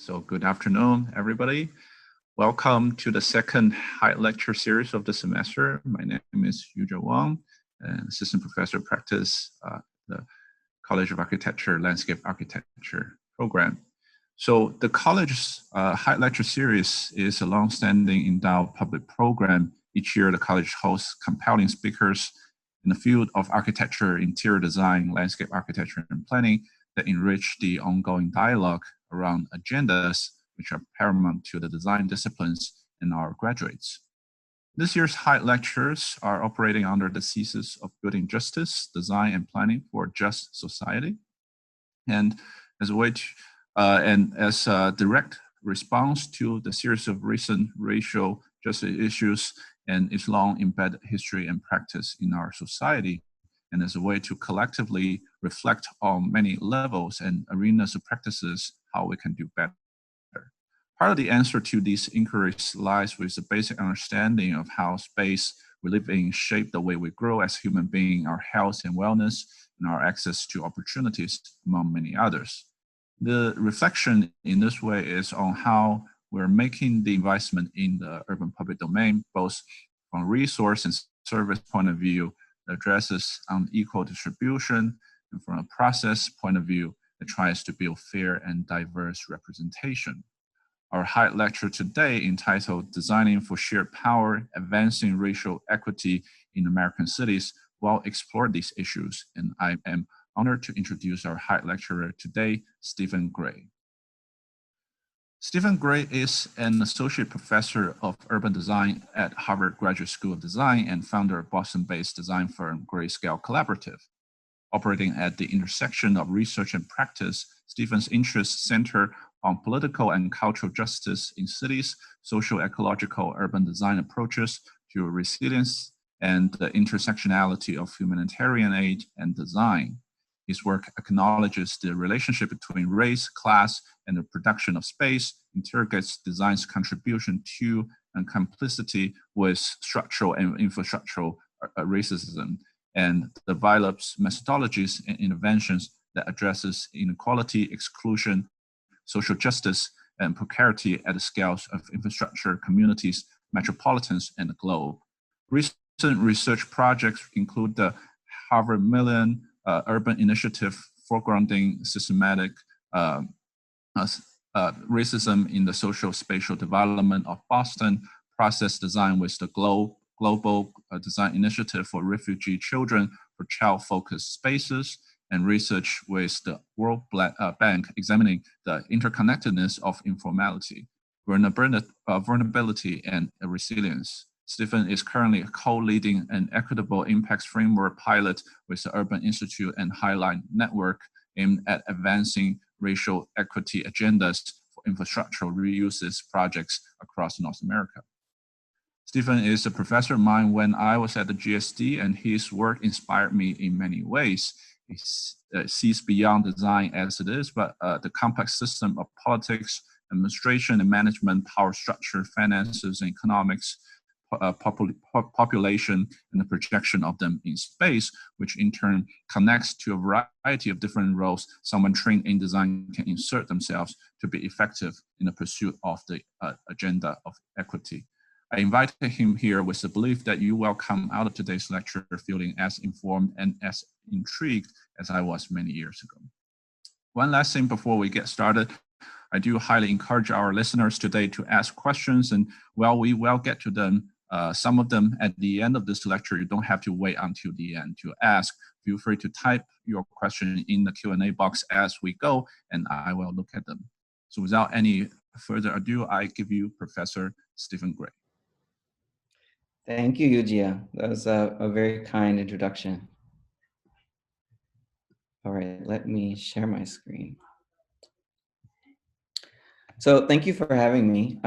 So good afternoon, everybody. Welcome to the second Hyde lecture series of the semester. My name is Yuzhe Wang, an assistant professor of practice at the College of Architecture, Landscape Architecture program. So the college's Hyde lecture series is a long-standing endowed public program. Each year, the college hosts compelling speakers in the field of architecture, interior design, landscape architecture, and planning that enrich the ongoing dialogue around agendas which are paramount to the design disciplines in our graduates. This year's Hyde lectures are operating under the thesis of building justice, design, and planning for a just society. And as a way to, as a direct response to the series of recent racial justice issues and its long embedded history and practice in our society, and as a way to collectively reflect on many levels and arenas of practices how we can do better. Part of the answer to these inquiries lies with the basic understanding of how space we live in shape the way we grow as human beings, our health and wellness, and our access to opportunities, among many others. The reflection in this way is on how we're making the investment in the urban public domain, both from a resource and service point of view, that addresses unequal distribution, and from a process point of view, that tries to build fair and diverse representation. Our Hyde lecture today, entitled Designing for Shared Power, Advancing Racial Equity in American Cities, will explore these issues, and I am honored to introduce our Hyde lecturer today, Stephen Gray. Stephen Gray is an associate professor of urban design at Harvard Graduate School of Design and founder of Boston-based design firm Grayscale Collaborative. Operating at the intersection of research and practice, Stephen's interests center on political and cultural justice in cities, social, ecological, urban design approaches to resilience, and the intersectionality of humanitarian aid and design. His work acknowledges the relationship between race, class, and the production of space, interrogates design's contribution to and complicity with structural and infrastructural racism, and develops methodologies and interventions that addresses inequality, exclusion, social justice, and precarity at the scales of infrastructure, communities, metropolitans, and the globe. Recent research projects include the Harvard Million Urban Initiative foregrounding systematic racism in the social spatial development of Boston, process design with the Global Design Initiative for Refugee Children for child-focused spaces, and research with the World Bank examining the interconnectedness of informality, vulnerability, and resilience. Stephen is currently co-leading an Equitable Impacts Framework pilot with the Urban Institute and Highline Network aimed at advancing racial equity agendas for infrastructural reuses projects across North America. Stephen is a professor of mine when I was at the GSD, and his work inspired me in many ways. He sees beyond design as it is, but the complex system of politics, administration and management, power structure, finances, and economics, population, and the projection of them in space, which in turn connects to a variety of different roles someone trained in design can insert themselves to be effective in the pursuit of the agenda of equity. I invited him here with the belief that you will come out of today's lecture feeling as informed and as intrigued as I was many years ago. One last thing before we get started, I do highly encourage our listeners today to ask questions, and while we will get to them, some of them at the end of this lecture. You don't have to wait until the end to ask. Feel free to type your question in the Q&A box as we go, and I will look at them. So without any further ado, I give you Professor Stephen Gray. Thank you, Yujia. That was a very kind introduction. All right, let me share my screen. So thank you for having me.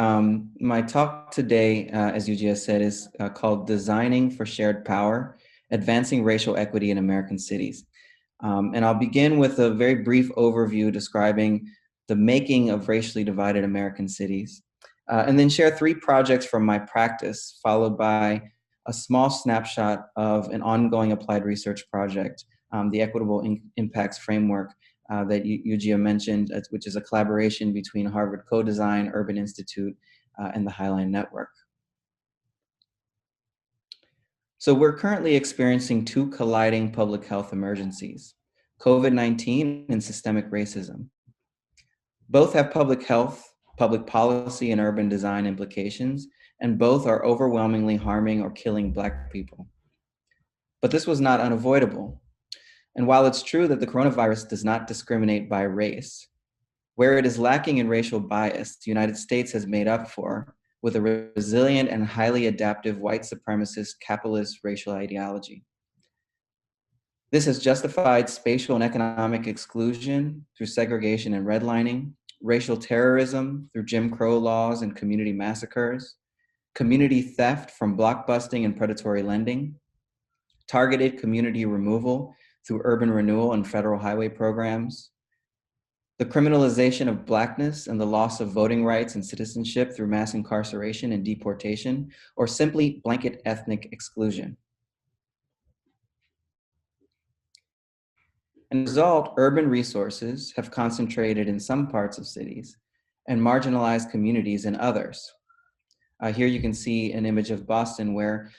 My talk today, as Yujia said, is called Designing for Shared Power, Advancing Racial Equity in American Cities. And I'll begin with a very brief overview describing the making of racially divided American cities, and then share 3 projects from my practice, followed by a small snapshot of an ongoing applied research project, the Equitable Impacts Framework, that Yujia mentioned, which is a collaboration between Harvard Co-Design, Urban Institute, and the Highline Network. So we're currently experiencing two colliding public health emergencies, COVID-19 and systemic racism. Both have public health, public policy, and urban design implications, and both are overwhelmingly harming or killing Black people. But this was not unavoidable. And while it's true that the coronavirus does not discriminate by race, where it is lacking in racial bias, the United States has made up for with a resilient and highly adaptive white supremacist capitalist racial ideology. This has justified spatial and economic exclusion through segregation and redlining, racial terrorism through Jim Crow laws and community massacres, community theft from blockbusting and predatory lending, targeted community removal through urban renewal and federal highway programs, the criminalization of Blackness and the loss of voting rights and citizenship through mass incarceration and deportation, or simply blanket ethnic exclusion. As a result, urban resources have concentrated in some parts of cities and marginalized communities in others. Here you can see an image of Boston where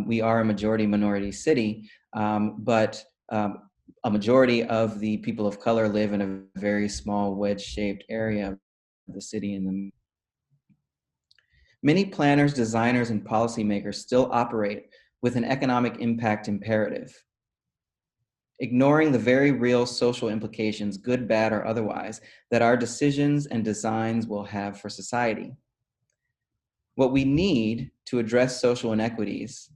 we are a majority minority city, but a majority of the people of color live in a very small wedge-shaped area of the city. Many planners, designers, and policymakers still operate with an economic impact imperative, ignoring the very real social implications, good, bad, or otherwise, that our decisions and designs will have for society. What we need to address social inequities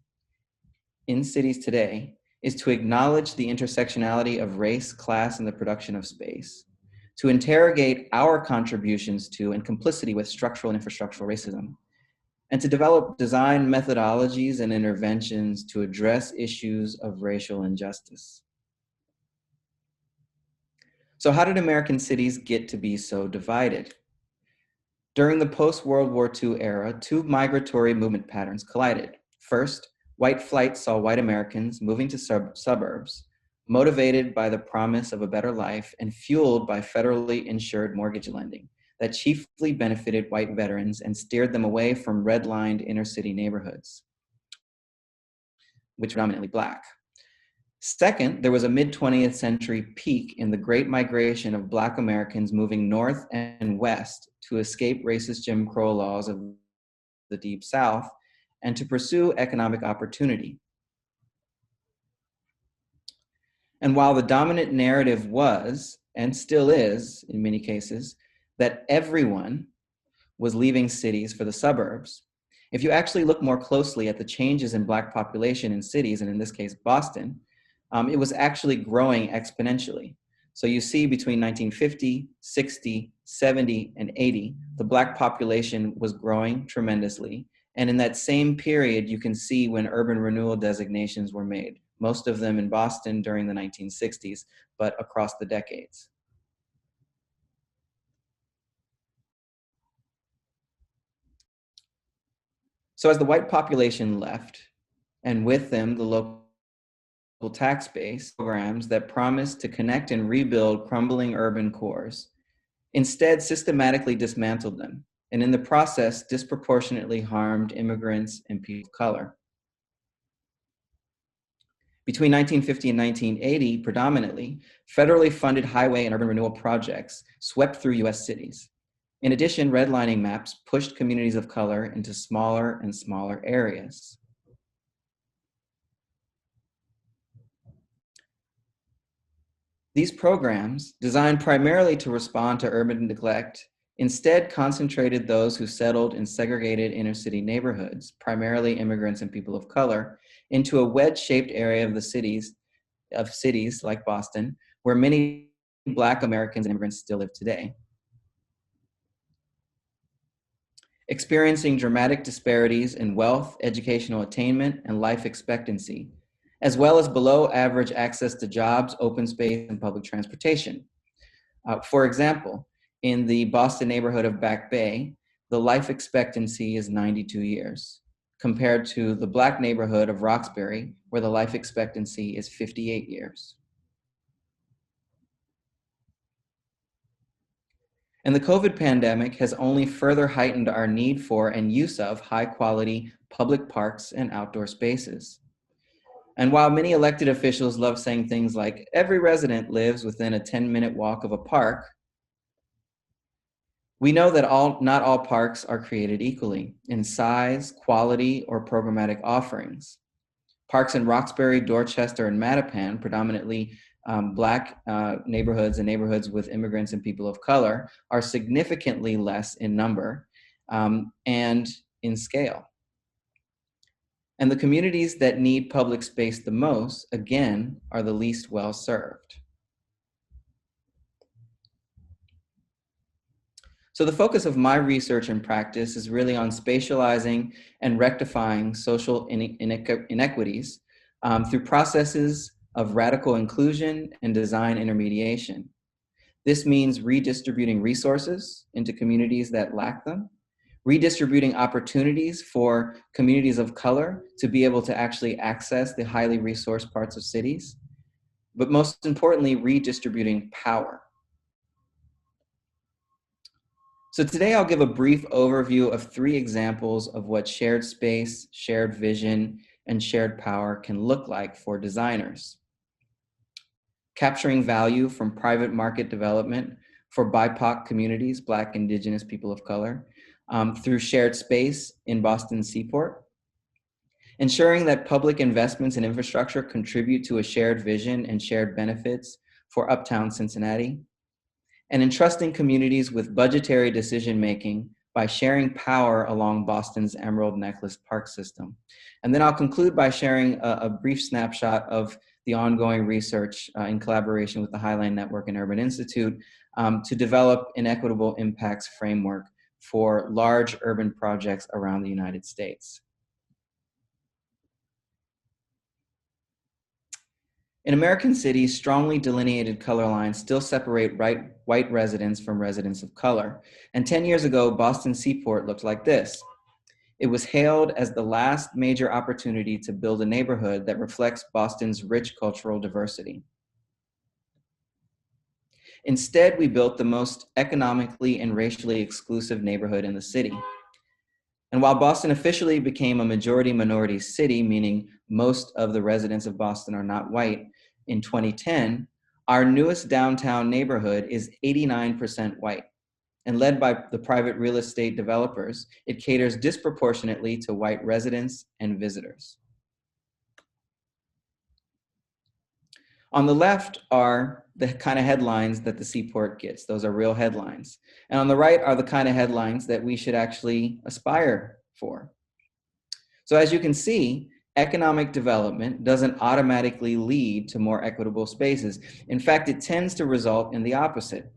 in cities today is to acknowledge the intersectionality of race, class, and the production of space, to interrogate our contributions to and complicity with structural and infrastructural racism, and to develop design methodologies and interventions to address issues of racial injustice. So how did American cities get to be so divided? During the post-World War II era, two migratory movement patterns collided. First, white flight saw white Americans moving to suburbs, motivated by the promise of a better life and fueled by federally insured mortgage lending that chiefly benefited white veterans and steered them away from red-lined inner-city neighborhoods, which were dominantly Black. Second, there was a mid-20th century peak in the Great Migration of Black Americans moving north and west to escape racist Jim Crow laws of the Deep South and to pursue economic opportunity. And while the dominant narrative was, and still is in many cases, that everyone was leaving cities for the suburbs, if you actually look more closely at the changes in Black population in cities, and in this case, Boston, it was actually growing exponentially. So you see between 1950, 60, 70, and 80, the Black population was growing tremendously. And in that same period, you can see when urban renewal designations were made, most of them in Boston during the 1960s, but across the decades. So as the white population left, and with them the local tax base programs that promised to connect and rebuild crumbling urban cores, instead systematically dismantled them, and in the process disproportionately harmed immigrants and people of color. Between 1950 and 1980, predominantly, federally funded highway and urban renewal projects swept through US cities. In addition, redlining maps pushed communities of color into smaller and smaller areas. These programs, designed primarily to respond to urban neglect, instead concentrated those who settled in segregated inner city neighborhoods, primarily immigrants and people of color, into a wedge-shaped area of the cities like Boston, where many Black Americans and immigrants still live today. Experiencing dramatic disparities in wealth, educational attainment, and life expectancy, as well as below average access to jobs, open space, and public transportation. For example, in the Boston neighborhood of Back Bay, the life expectancy is 92 years, compared to the Black neighborhood of Roxbury, where the life expectancy is 58 years. And the COVID pandemic has only further heightened our need for and use of high quality public parks and outdoor spaces. And while many elected officials love saying things like every resident lives within a 10-minute walk of a park, we know that not all parks are created equally in size, quality, or programmatic offerings. Parks in Roxbury, Dorchester, and Mattapan, predominantly Black neighborhoods and neighborhoods with immigrants and people of color, are significantly less in number and in scale. And the communities that need public space the most, again, are the least well served. So the focus of my research and practice is really on spatializing and rectifying social inequities through processes of radical inclusion and design intermediation. This means redistributing resources into communities that lack them, redistributing opportunities for communities of color to be able to actually access the highly resourced parts of cities, but most importantly, redistributing power. So today I'll give a brief overview of 3 examples of what shared space, shared vision, and shared power can look like for designers. Capturing value from private market development for BIPOC communities, Black, Indigenous, people of color, through shared space in Boston's Seaport. Ensuring that public investments in infrastructure contribute to a shared vision and shared benefits for Uptown Cincinnati. And entrusting communities with budgetary decision-making by sharing power along Boston's Emerald Necklace Park system. And then I'll conclude by sharing a brief snapshot of the ongoing research in collaboration with the Highline Network and Urban Institute to develop an equitable impacts framework for large urban projects around the United States. In American cities, strongly delineated color lines still separate white residents from residents of color. And 10 years ago, Boston Seaport looked like this. It was hailed as the last major opportunity to build a neighborhood that reflects Boston's rich cultural diversity. Instead, we built the most economically and racially exclusive neighborhood in the city. And while Boston officially became a majority minority city, meaning most of the residents of Boston are not white, in 2010, our newest downtown neighborhood is 89% white. And led by the private real estate developers, it caters disproportionately to white residents and visitors. On the left are the kind of headlines that the Seaport gets. Those are real headlines. And on the right are the kind of headlines that we should actually aspire for. So as you can see, economic development doesn't automatically lead to more equitable spaces. In fact, it tends to result in the opposite.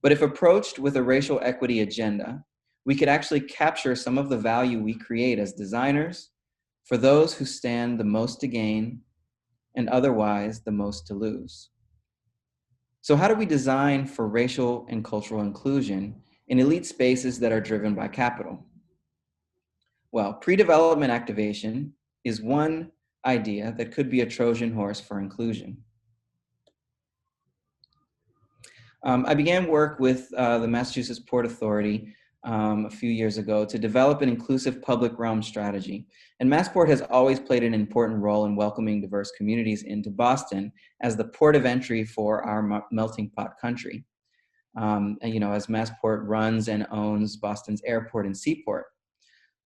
But if approached with a racial equity agenda, we could actually capture some of the value we create as designers for those who stand the most to gain and otherwise the most to lose. So how do we design for racial and cultural inclusion in elite spaces that are driven by capital? Well, pre-development activation is one idea that could be a Trojan horse for inclusion. I began work with the Massachusetts Port Authority a few years ago to develop an inclusive public realm strategy. And Massport has always played an important role in welcoming diverse communities into Boston as the port of entry for our melting pot country. And, as Massport runs and owns Boston's airport and seaport.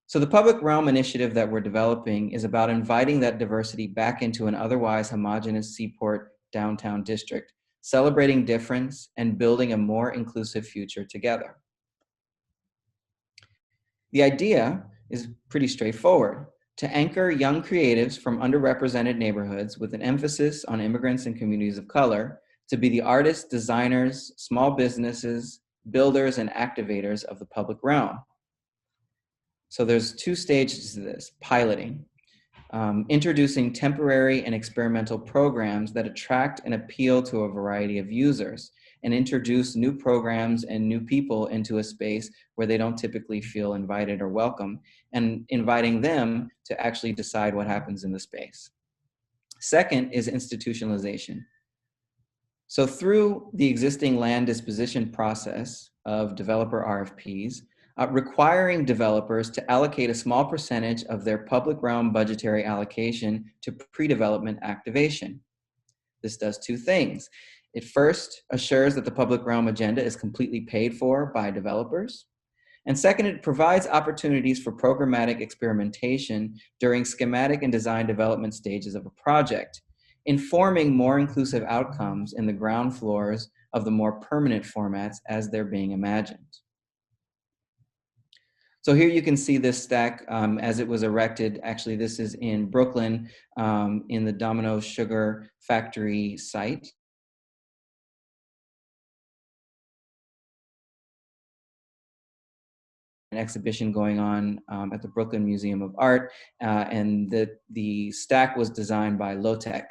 So the public realm initiative that we're developing is about inviting that diversity back into an otherwise homogeneous seaport downtown district, celebrating difference and building a more inclusive future together. The idea is pretty straightforward: to anchor young creatives from underrepresented neighborhoods with an emphasis on immigrants and communities of color to be the artists, designers, small businesses, builders, and activators of the public realm. So there's 2 stages to this: piloting, introducing temporary and experimental programs that attract and appeal to a variety of users, and introduce new programs and new people into a space where they don't typically feel invited or welcome, and inviting them to actually decide what happens in the space. Second is institutionalization. So through the existing land disposition process of developer RFPs, requiring developers to allocate a small percentage of their public realm budgetary allocation to pre-development activation. This does two things. It first assures that the public realm agenda is completely paid for by developers. And second, it provides opportunities for programmatic experimentation during schematic and design development stages of a project, informing more inclusive outcomes in the ground floors of the more permanent formats as they're being imagined. So here you can see this stack as it was erected. Actually, this is in Brooklyn in the Domino Sugar Factory site. An exhibition going on at the Brooklyn Museum of Art, and the stack was designed by Lotec,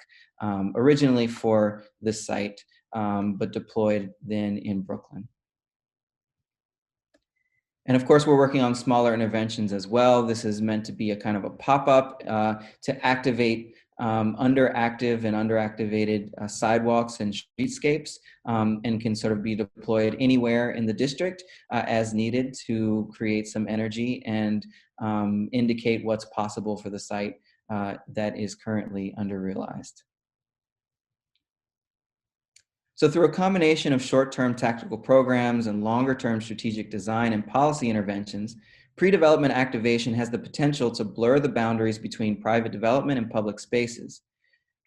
originally for this site, but deployed then in Brooklyn. And of course, we're working on smaller interventions as well. This is meant to be a kind of a pop-up to activate underactive and underactivated sidewalks and streetscapes, and can sort of be deployed anywhere in the district as needed to create some energy and indicate what's possible for the site that is currently under-realized. So through a combination of short-term tactical programs and longer-term strategic design and policy interventions, pre-development activation has the potential to blur the boundaries between private development and public spaces,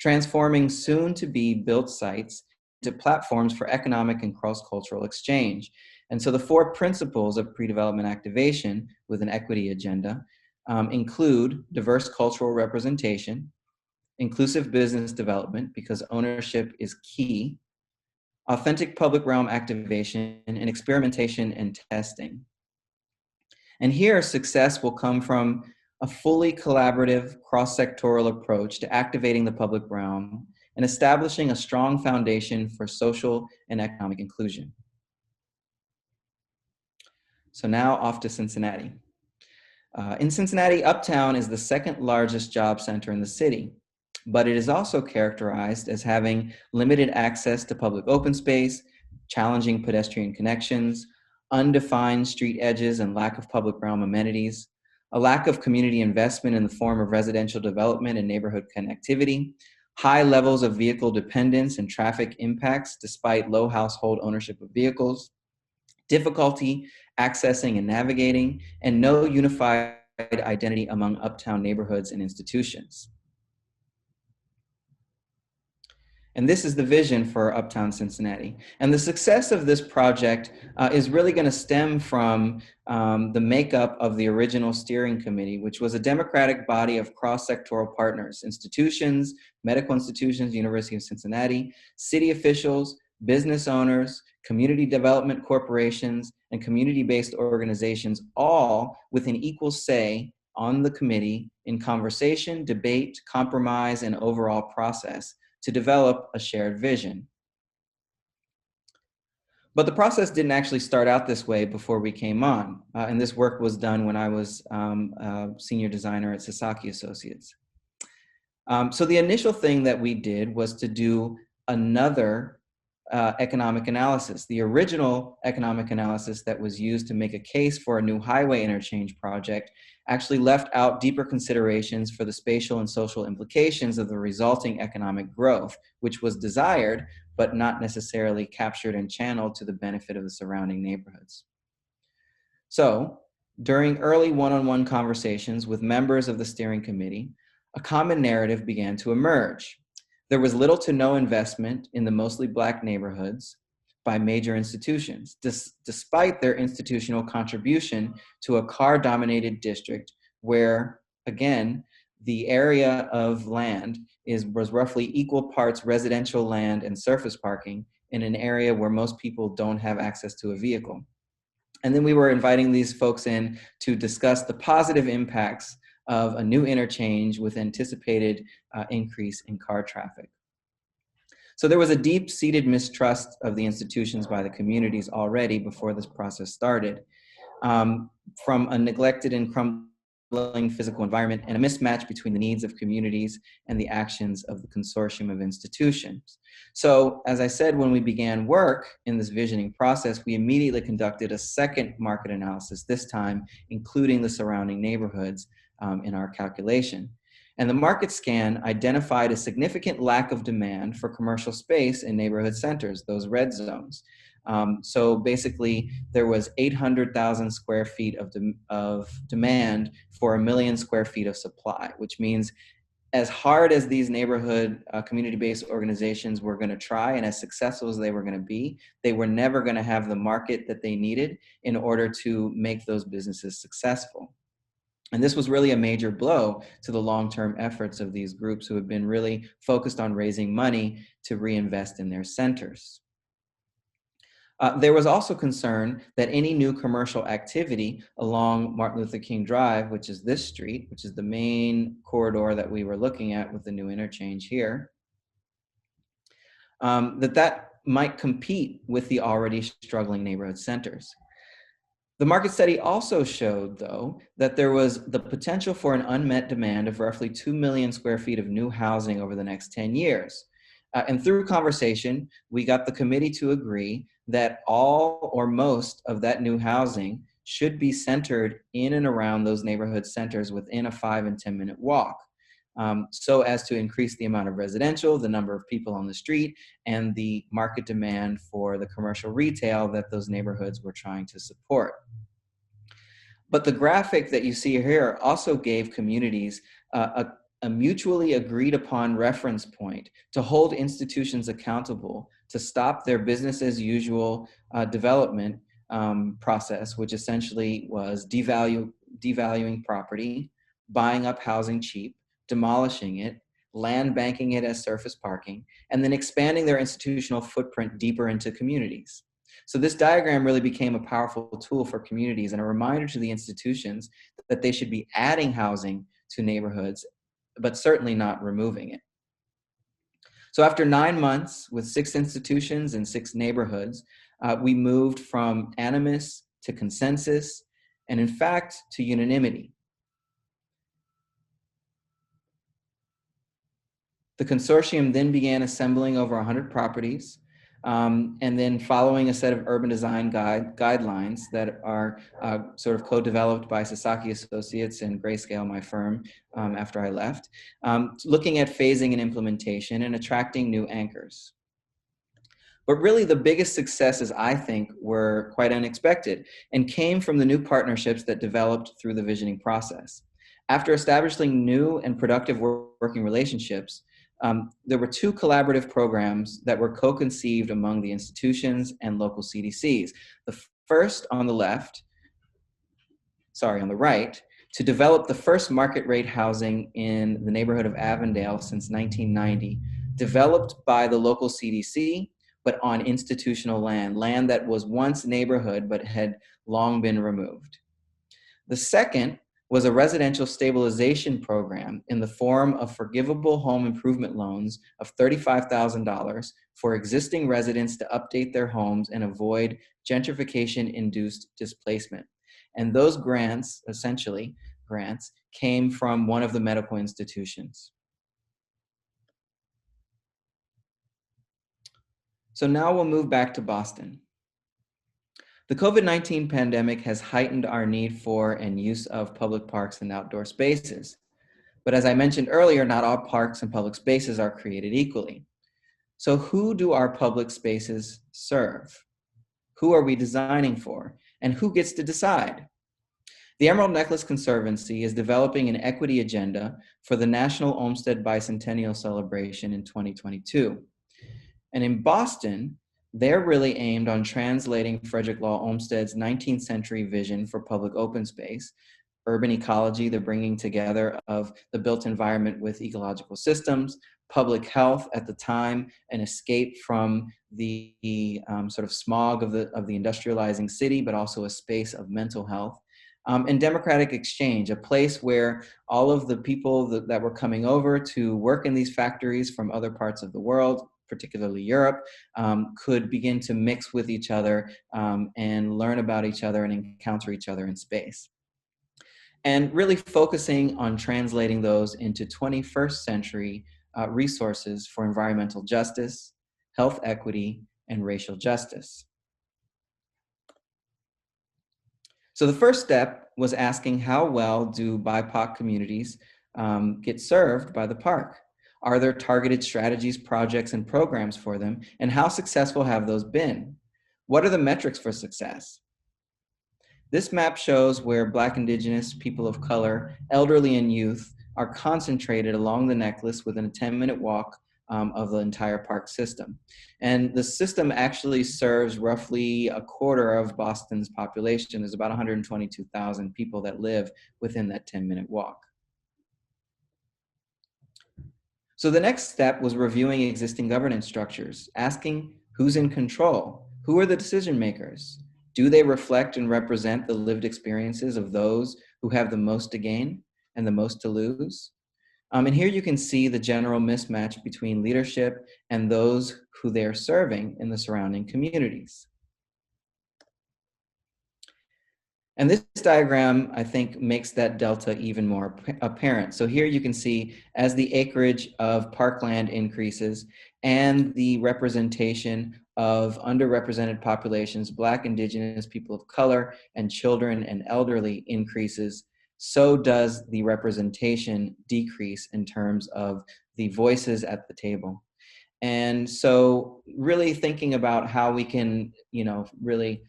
transforming soon-to-be built sites into platforms for economic and cross-cultural exchange. And so the four principles of pre-development activation with an equity agenda include diverse cultural representation, inclusive business development, because ownership is key, authentic public realm activation, and experimentation and testing. And here, success will come from a fully collaborative, cross-sectoral approach to activating the public realm and establishing a strong foundation for social and economic inclusion. So now off to Cincinnati. In Cincinnati, Uptown is the second largest job center in the city, but it is also characterized as having limited access to public open space, challenging pedestrian connections, undefined street edges and lack of public realm amenities, a lack of community investment in the form of residential development and neighborhood connectivity, high levels of vehicle dependence and traffic impacts despite low household ownership of vehicles, difficulty accessing and navigating, and no unified identity among uptown neighborhoods and institutions. And this is the vision for Uptown Cincinnati. And the success of this project is really going to stem from the makeup of the original steering committee, which was a democratic body of cross-sectoral partners, institutions, medical institutions, University of Cincinnati, city officials, business owners, community development corporations, and community-based organizations, all with an equal say on the committee in conversation, debate, compromise, and overall process to develop a shared vision. But the process didn't actually start out this way before we came on. And this work was done when I was a senior designer at Sasaki Associates. So the initial thing that we did was to do another economic analysis. The original economic analysis that was used to make a case for a new highway interchange project actually left out deeper considerations for the spatial and social implications of the resulting economic growth, which was desired, but not necessarily captured and channeled to the benefit of the surrounding neighborhoods. So, during early one-on-one conversations with members of the steering committee, a common narrative began to emerge. There was little to no investment in the mostly Black neighborhoods by major institutions, despite their institutional contribution to a car-dominated district where, again, the area of land was roughly equal parts residential land and surface parking in an area where most people don't have access to a vehicle. And then we were inviting these folks in to discuss the positive impacts of a new interchange with anticipated increase in car traffic. So there was a deep-seated mistrust of the institutions by the communities already before this process started, from a neglected and crumbling physical environment, and a mismatch between the needs of communities and the actions of the consortium of institutions. So, as I said, when we began work in this visioning process, we immediately conducted a second market analysis, this time including the surrounding neighborhoods in our calculation. And the market scan identified a significant lack of demand for commercial space in neighborhood centers, those red zones. So basically, there was 800,000 square feet of demand for 1 million square feet of supply, which means as hard as these neighborhood community-based organizations were going to try and as successful as they were going to be, they were never going to have the market that they needed in order to make those businesses successful. And this was really a major blow to the long-term efforts of these groups who have been really focused on raising money to reinvest in their centers. There was also concern that any new commercial activity along Martin Luther King Drive, which is this street, which is the main corridor that we were looking at with the new interchange here, that might compete with the already struggling neighborhood centers. The market study also showed, though, that there was the potential for an unmet demand of roughly 2 million square feet of new housing over the next 10 years. And through conversation, we got the committee to agree that all or most of that new housing should be centered in and around those neighborhood centers within a 5 and 10-minute walk, so as to increase the amount of residential, the number of people on the street, and the market demand for the commercial retail that those neighborhoods were trying to support. But the graphic that you see here also gave communities a mutually agreed upon reference point to hold institutions accountable to stop their business as usual development process, which essentially was devaluing property, buying up housing cheap, demolishing it, land banking it as surface parking, and then expanding their institutional footprint deeper into communities. So this diagram really became a powerful tool for communities and a reminder to the institutions that they should be adding housing to neighborhoods, but certainly not removing it. So after 9 months with 6 institutions and 6 neighborhoods, we moved from animus to consensus, and in fact, to unanimity. The consortium then began assembling over 100 properties, and then following a set of urban design guidelines that are sort of co-developed by Sasaki Associates and Grayscale, my firm, after I left, looking at phasing and implementation and attracting new anchors. But really the biggest successes, I think, were quite unexpected and came from the new partnerships that developed through the visioning process. After establishing new and productive working relationships, there were 2 collaborative programs that were co-conceived among the institutions and local CDCs. The first on the right, to develop the first market rate housing in the neighborhood of Avondale since 1990, developed by the local CDC, but on institutional land that was once neighborhood but had long been removed. The second was a residential stabilization program in the form of forgivable home improvement loans of $35,000 for existing residents to update their homes and avoid gentrification-induced displacement. And those grants, essentially grants, came from one of the medical institutions. So now we'll move back to Boston. The COVID-19 pandemic has heightened our need for and use of public parks and outdoor spaces. But as I mentioned earlier, not all parks and public spaces are created equally. So who do our public spaces serve? Who are we designing for? And who gets to decide? The Emerald Necklace Conservancy is developing an equity agenda for the National Olmsted Bicentennial Celebration in 2022. And in Boston, they're really aimed on translating Frederick Law Olmsted's 19th century vision for public open space, urban ecology, the bringing together of the built environment with ecological systems, public health at the time, an escape from the sort of smog of the industrializing city, but also a space of mental health. And democratic exchange, a place where all of the people that were coming over to work in these factories from other parts of the world, particularly Europe, could begin to mix with each other and learn about each other and encounter each other in space. and really focusing on translating those into 21st century resources for environmental justice, health equity, and racial justice. So the first step was asking how well do BIPOC communities get served by the park? Are there targeted strategies, projects, and programs for them? And how successful have those been? What are the metrics for success? This map shows where Black, Indigenous, people of color, elderly, and youth are concentrated along the necklace within a 10-minute walk of the entire park system. And the system actually serves roughly a quarter of Boston's population. There's about 122,000 people that live within that 10-minute walk. So the next step was reviewing existing governance structures, asking who's in control, who are the decision makers, do they reflect and represent the lived experiences of those who have the most to gain and the most to lose? And here you can see the general mismatch between leadership and those who they're serving in the surrounding communities. And this diagram, I think, makes that delta even more apparent. So here you can see as the acreage of parkland increases and the representation of underrepresented populations, Black, Indigenous, people of color, and children and elderly increases, so does the representation decrease in terms of the voices at the table. And so really thinking about how we can, really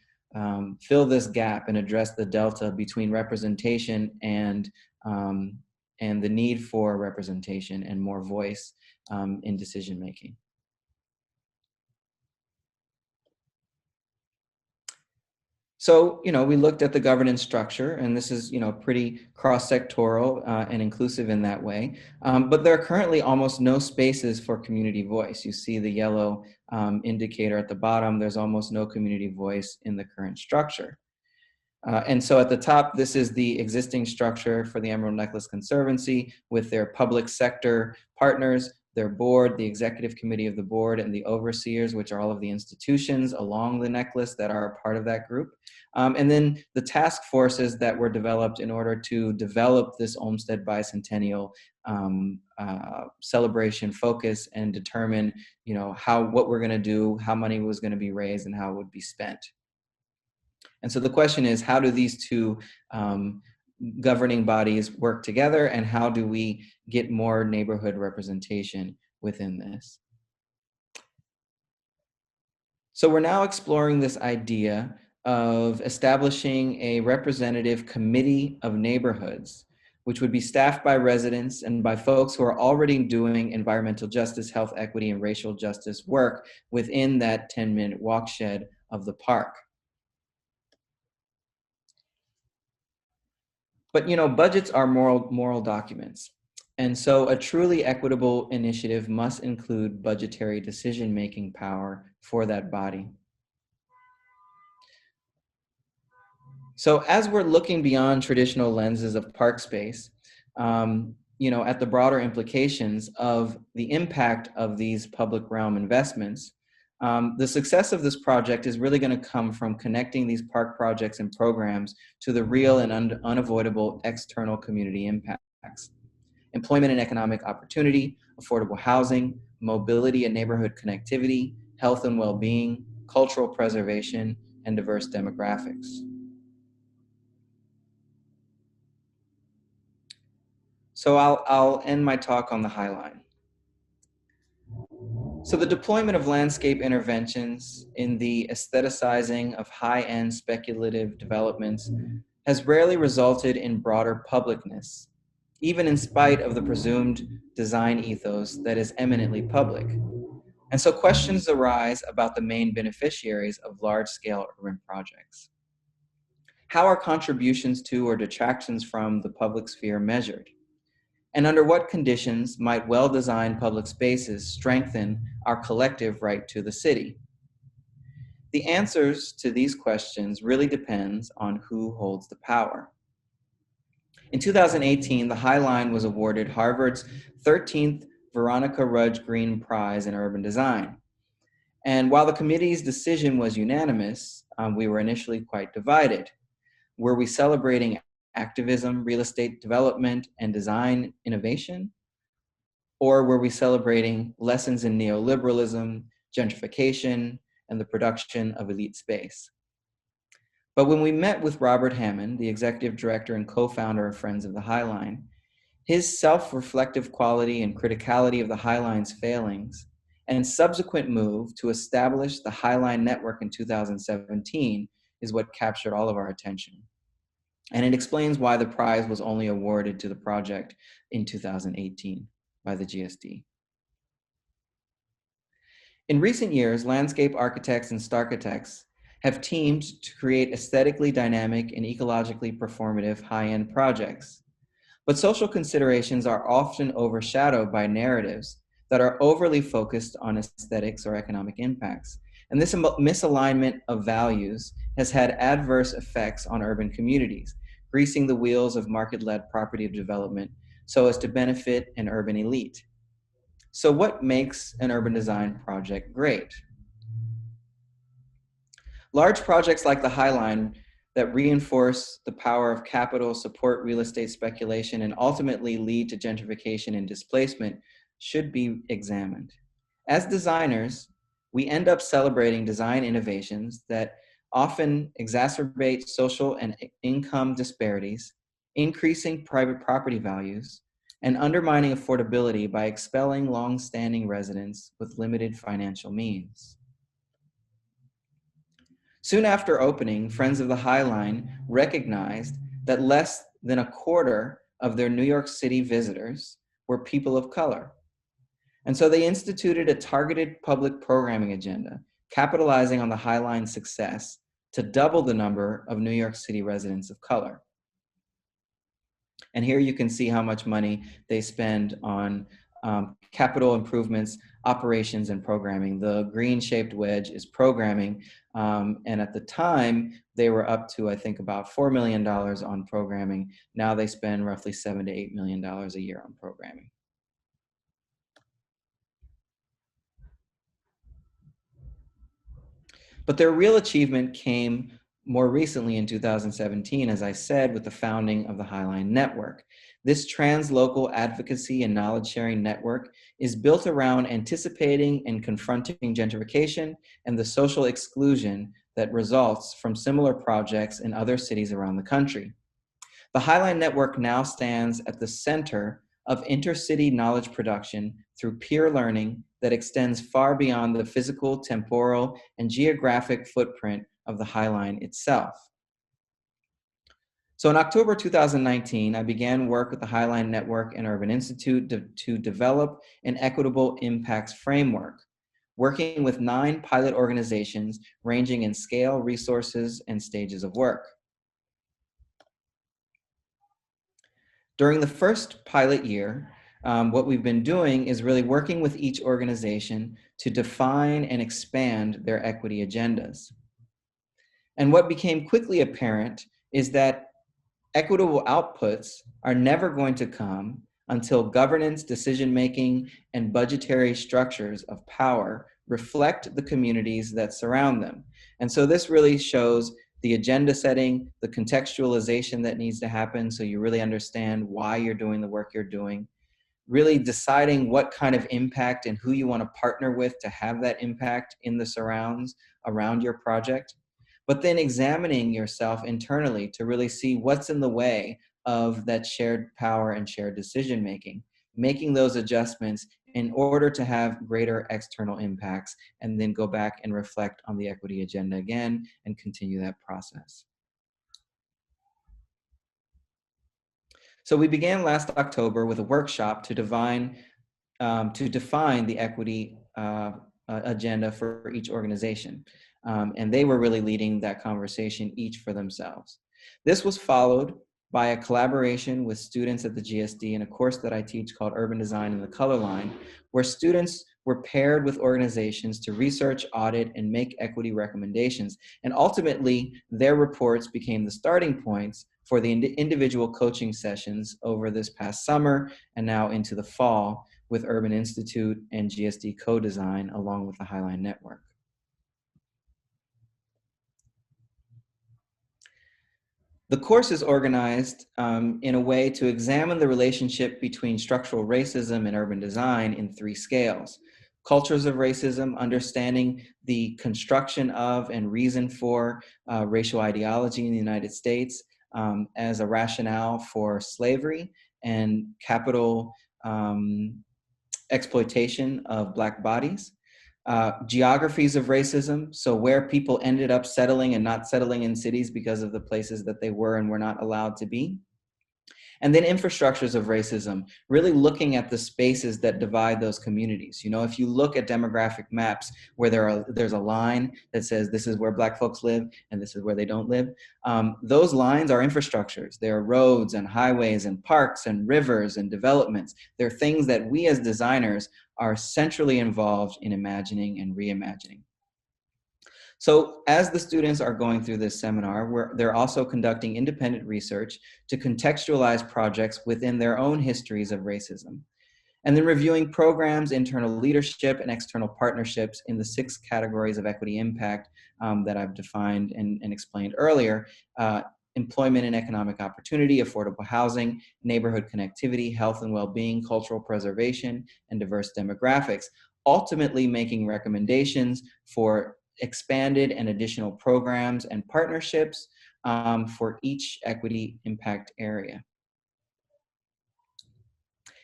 fill this gap and address the delta between representation and the need for representation and more voice in decision making. So, we looked at the governance structure, and this is, pretty cross-sectoral and inclusive in that way. But there are currently almost no spaces for community voice. You see the yellow indicator at the bottom. There's almost no community voice in the current structure. And so at the top, this is the existing structure for the Emerald Necklace Conservancy with their public sector partners, their board, the executive committee of the board, and the overseers, which are all of the institutions along the necklace that are a part of that group. And then the task forces that were developed in order to develop this Olmsted Bicentennial celebration focus and determine, what we're going to do, how money was going to be raised, and how it would be spent. And so the question is, how do these two governing bodies work together, and how do we get more neighborhood representation within this? So we're now exploring this idea of establishing a representative committee of neighborhoods, which would be staffed by residents and by folks who are already doing environmental justice, health equity, and racial justice work within that 10-minute walkshed of the park. But budgets are moral documents. And so a truly equitable initiative must include budgetary decision-making power for that body. So as we're looking beyond traditional lenses of park space, at the broader implications of the impact of these public realm investments, the success of this project is really going to come from connecting these park projects and programs to the real and unavoidable external community impacts. Employment and economic opportunity, affordable housing, mobility and neighborhood connectivity, health and well-being, cultural preservation, and diverse demographics. So I'll end my talk on the High Line. So the deployment of landscape interventions in the aestheticizing of high-end speculative developments has rarely resulted in broader publicness, even in spite of the presumed design ethos that is eminently public. And so questions arise about the main beneficiaries of large-scale urban projects. How are contributions to or detractions from the public sphere measured? And under what conditions might well-designed public spaces strengthen our collective right to the city? The answers to these questions really depends on who holds the power. In 2018, the High Line was awarded Harvard's 13th Veronica Rudge Green Prize in Urban Design. And while the committee's decision was unanimous, we were initially quite divided. Were we celebrating activism, real estate development, and design innovation? Or were we celebrating lessons in neoliberalism, gentrification, and the production of elite space? But when we met with Robert Hammond, the executive director and co-founder of Friends of the High Line, his self-reflective quality and criticality of the High Line's failings and subsequent move to establish the High Line network in 2017 is what captured all of our attention. And it explains why the prize was only awarded to the project in 2018 by the GSD. In recent years, landscape architects and starchitects have teamed to create aesthetically dynamic and ecologically performative high-end projects. But social considerations are often overshadowed by narratives that are overly focused on aesthetics or economic impacts. And this misalignment of values has had adverse effects on urban communities, greasing the wheels of market-led property development so as to benefit an urban elite. So what makes an urban design project great? Large projects like the High Line that reinforce the power of capital, support real estate speculation, and ultimately lead to gentrification and displacement should be examined. As designers, we end up celebrating design innovations that often exacerbate social and income disparities, increasing private property values, and undermining affordability by expelling long-standing residents with limited financial means. Soon after opening, Friends of the High Line recognized that less than a quarter of their New York City visitors were people of color. And so they instituted a targeted public programming agenda, capitalizing on the High Line's success to double the number of New York City residents of color. And here you can see how much money they spend on capital improvements, operations, and programming. The green-shaped wedge is programming. And at the time, they were up to, I think, about $4 million on programming. Now they spend roughly $7 to $8 million a year on programming. But their real achievement came more recently in 2017, as I said, with the founding of the High Line Network. This translocal advocacy and knowledge-sharing network is built around anticipating and confronting gentrification and the social exclusion that results from similar projects in other cities around the country. The High Line Network now stands at the center of intercity knowledge production through peer learning that extends far beyond the physical, temporal, and geographic footprint of the High Line itself. So in October 2019, I began work with the High Line Network and Urban Institute to develop an equitable impacts framework, working with 9 pilot organizations ranging in scale, resources, and stages of work. During the first pilot year, what we've been doing is really working with each organization to define and expand their equity agendas. And what became quickly apparent is that equitable outputs are never going to come until governance, decision-making, and budgetary structures of power reflect the communities that surround them. And so this really shows the agenda setting, the contextualization that needs to happen so you really understand why you're doing the work you're doing, really deciding what kind of impact and who you want to partner with to have that impact in the surrounds around your project, but then examining yourself internally to really see what's in the way of that shared power and shared decision making, making those adjustments in order to have greater external impacts, and then go back and reflect on the equity agenda again and continue that process. So we began last October with a workshop to define the equity agenda for each organization. And they were really leading that conversation each for themselves. This was followed by a collaboration with students at the GSD in a course that I teach called Urban Design in the Color Line, where students were paired with organizations to research, audit, and make equity recommendations. And ultimately, their reports became the starting points for the individual coaching sessions over this past summer and now into the fall with Urban Institute and GSD co-design along with the High Line Network. The course is organized in a way to examine the relationship between structural racism and urban design in 3 scales. Cultures of racism, understanding the construction of and reason for racial ideology in the United States as a rationale for slavery and capital exploitation of Black bodies. Geographies of racism, so where people ended up settling and not settling in cities because of the places that they were and were not allowed to be. And then infrastructures of racism, really looking at the spaces that divide those communities. You know, if you look at demographic maps where there's a line that says this is where Black folks live and this is where they don't live, those lines are infrastructures. There are roads and highways and parks and rivers and developments. They're things that we as designers are centrally involved in imagining and reimagining. So as the students are going through this seminar, they're also conducting independent research to contextualize projects within their own histories of racism, and then reviewing programs, internal leadership, and external partnerships in the 6 categories of equity impact that I've defined and explained earlier: employment and economic opportunity, affordable housing, neighborhood connectivity, health and well-being, cultural preservation, and diverse demographics, ultimately making recommendations for expanded and additional programs and partnerships for each equity impact area.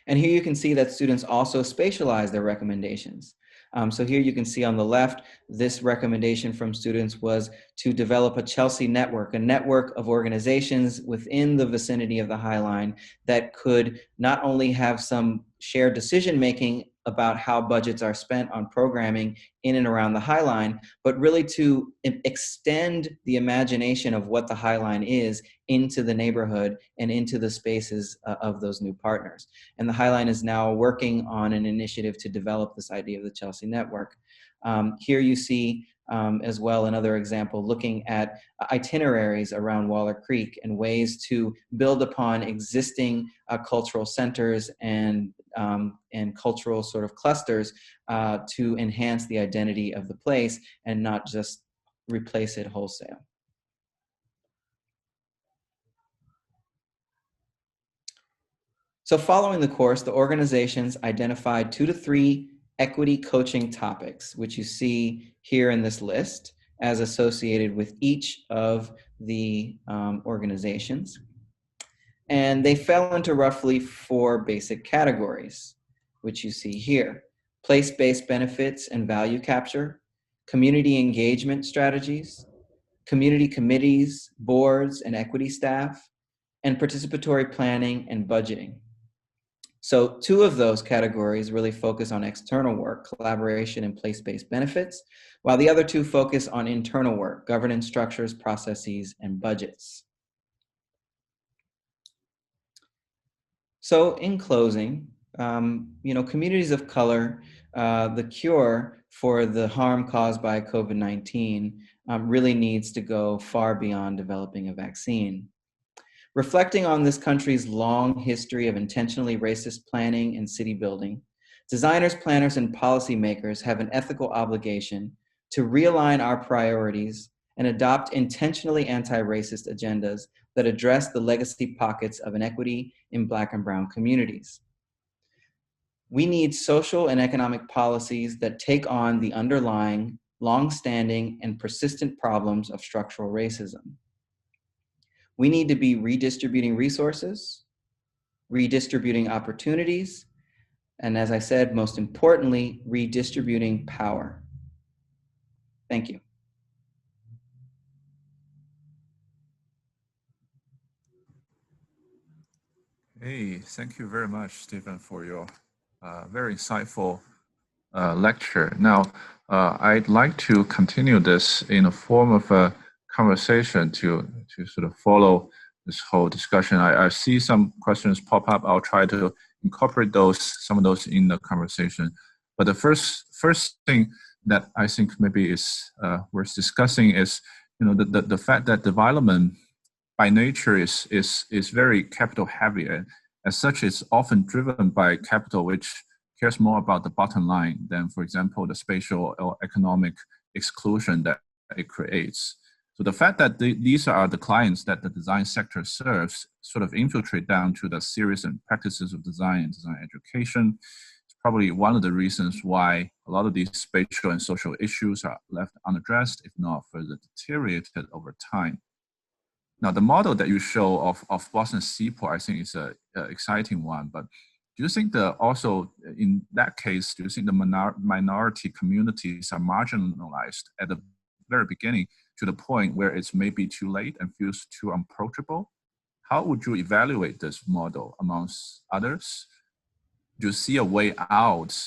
And here you can see that students also spatialize their recommendations. So here you can see on the left, this recommendation from students was to develop a Chelsea network, a network of organizations within the vicinity of the High Line that could not only have some shared decision-making about how budgets are spent on programming in and around the High Line, but really to extend the imagination of what the High Line is into the neighborhood and into the spaces of those new partners. And the High Line is now working on an initiative to develop this idea of the Chelsea network. Here you see as well another example looking at itineraries around Waller Creek and ways to build upon existing cultural centers and cultural sort of clusters to enhance the identity of the place and not just replace it wholesale. So following the course, the organizations identified 2 to 3 equity coaching topics, which you see here in this list as associated with each of the organizations. And they fell into roughly 4 basic categories, which you see here: place-based benefits and value capture, community engagement strategies, community committees, boards, and equity staff, and participatory planning and budgeting. So 2 of those categories really focus on external work, collaboration, and place-based benefits, while the other 2 focus on internal work, governance structures, processes, and budgets. So in closing, communities of color, the cure for the harm caused by COVID-19 really needs to go far beyond developing a vaccine. Reflecting on this country's long history of intentionally racist planning and city building, designers, planners, and policymakers have an ethical obligation to realign our priorities and adopt intentionally anti-racist agendas that address the legacy pockets of inequity in Black and Brown communities. We need social and economic policies that take on the underlying, long-standing, and persistent problems of structural racism. We need to be redistributing resources, redistributing opportunities, and as I said, most importantly, redistributing power. Thank you. Hey, thank you very much, Stephen, for your very insightful lecture. Now, I'd like to continue this in a form of a conversation to sort of follow this whole discussion. I see some questions pop up. I'll try to incorporate some of those in the conversation. But the first thing that I think maybe is worth discussing is, the fact that development by nature is very capital heavy. And as such, it's often driven by capital, which cares more about the bottom line than, for example, the spatial or economic exclusion that it creates. So the fact that these are the clients that the design sector serves sort of infiltrate down to the theories and practices of design and design education. It's probably one of the reasons why a lot of these spatial and social issues are left unaddressed, if not further deteriorated over time. Now, the model that you show of Boston Seaport, I think is an exciting one, but do you think also in that case, do you think the minority communities are marginalized at the very beginning to the point where it's maybe too late and feels too unapproachable? How would you evaluate this model amongst others? Do you see a way out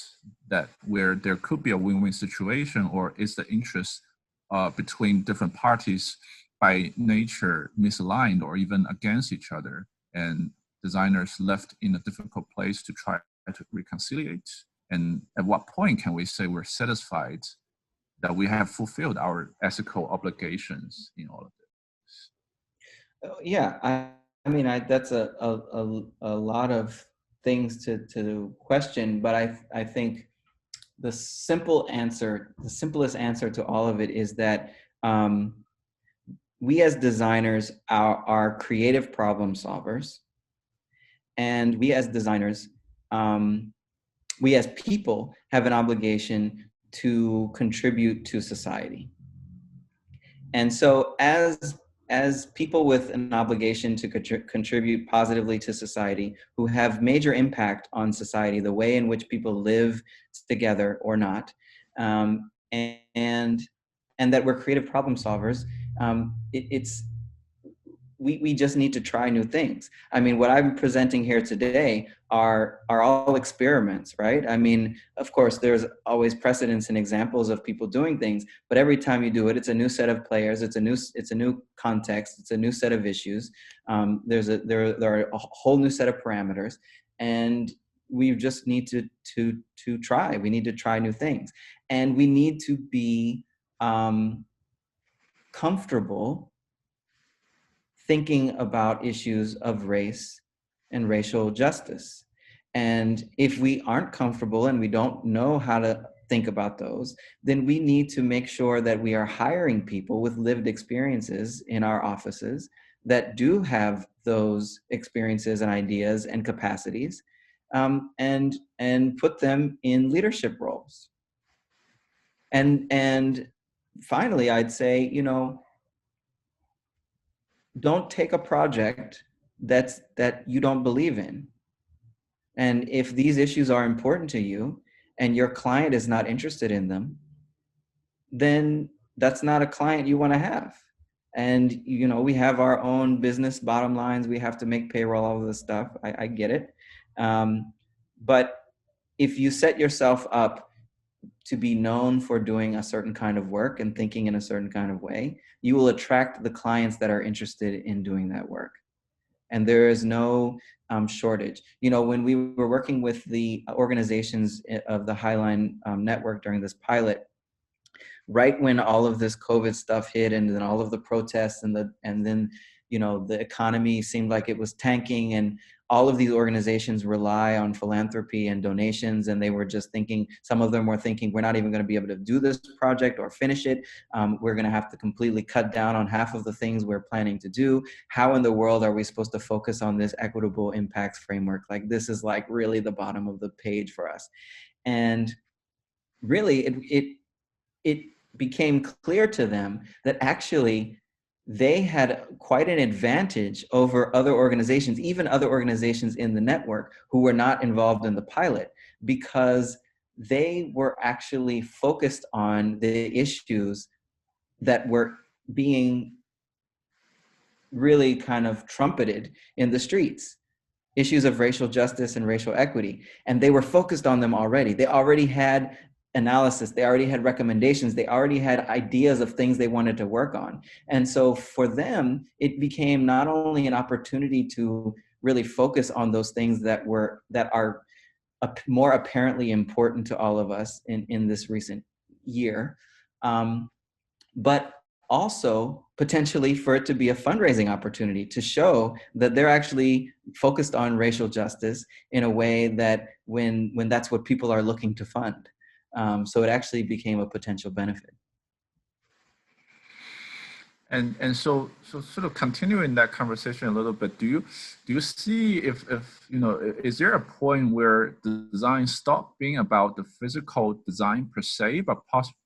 that where there could be a win-win situation, or is the interest between different parties by nature misaligned or even against each other, and designers left in a difficult place to try to reconciliate? And at what point can we say we're satisfied that we have fulfilled our ethical obligations in all of this? Yeah, I mean, that's a lot of things to question, but I think the simplest answer to all of it is that we as designers are creative problem solvers, and we as designers, we as people have an obligation to contribute to society. And so as people with an obligation to contribute positively to society, who have major impact on society, the way in which people live together or not, and that we're creative problem solvers, we just need to try new things. I mean, what I'm presenting here today are all experiments, right? I mean, of course, there's always precedents and examples of people doing things, but every time you do it, it's a new set of players, it's a new context, it's a new set of issues. There are a whole new set of parameters, and we just need to try. We need to try new things, and we need to be comfortable thinking about issues of race and racial justice. And if we aren't comfortable and we don't know how to think about those, then we need to make sure that we are hiring people with lived experiences in our offices that do have those experiences and ideas and capacities, and put them in leadership roles. And finally, I'd say, don't take a project that you don't believe in. And if these issues are important to you and your client is not interested in them, then that's not a client you want to have. And, we have our own business bottom lines. We have to make payroll, all of this stuff. I get it. But if you set yourself up to be known for doing a certain kind of work and thinking in a certain kind of way, you will attract the clients that are interested in doing that work. And there is no shortage. When we were working with the organizations of the Highline network during this pilot, right when all of this COVID stuff hit, and then all of the protests, and then the economy seemed like it was tanking, and all of these organizations rely on philanthropy and donations, and they were just thinking, some of them were thinking, we're not even going to be able to do this project or finish it. We're going to have to completely cut down on half of the things we're planning to do. How in the world are we supposed to focus on this equitable impacts framework? Like, this is like really the bottom of the page for us. And really, it became clear to them that actually they had quite an advantage over other organizations, even other organizations in the network who were not involved in the pilot, because they were actually focused on the issues that were being really kind of trumpeted in the streets, issues of racial justice and racial equity. And they were focused on them already. They already had analysis, they already had recommendations, they already had ideas of things they wanted to work on. And so for them, it became not only an opportunity to really focus on those things that are more apparently important to all of us in this recent year, but also potentially for it to be a fundraising opportunity to show that they're actually focused on racial justice in a way that when that's what people are looking to fund. So it actually became a potential benefit. And so sort of continuing that conversation a little bit, do you see if is there a point where the design stop being about the physical design per se, but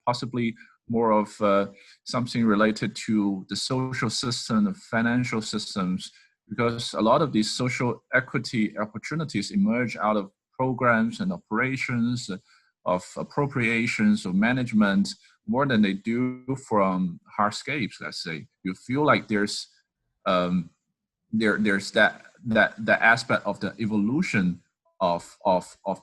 possibly more of something related to the social system, the financial systems, because a lot of these social equity opportunities emerge out of programs and operations of appropriations or management more than they do from hardscapes. Let's say you feel like there's um, there's that aspect of the evolution of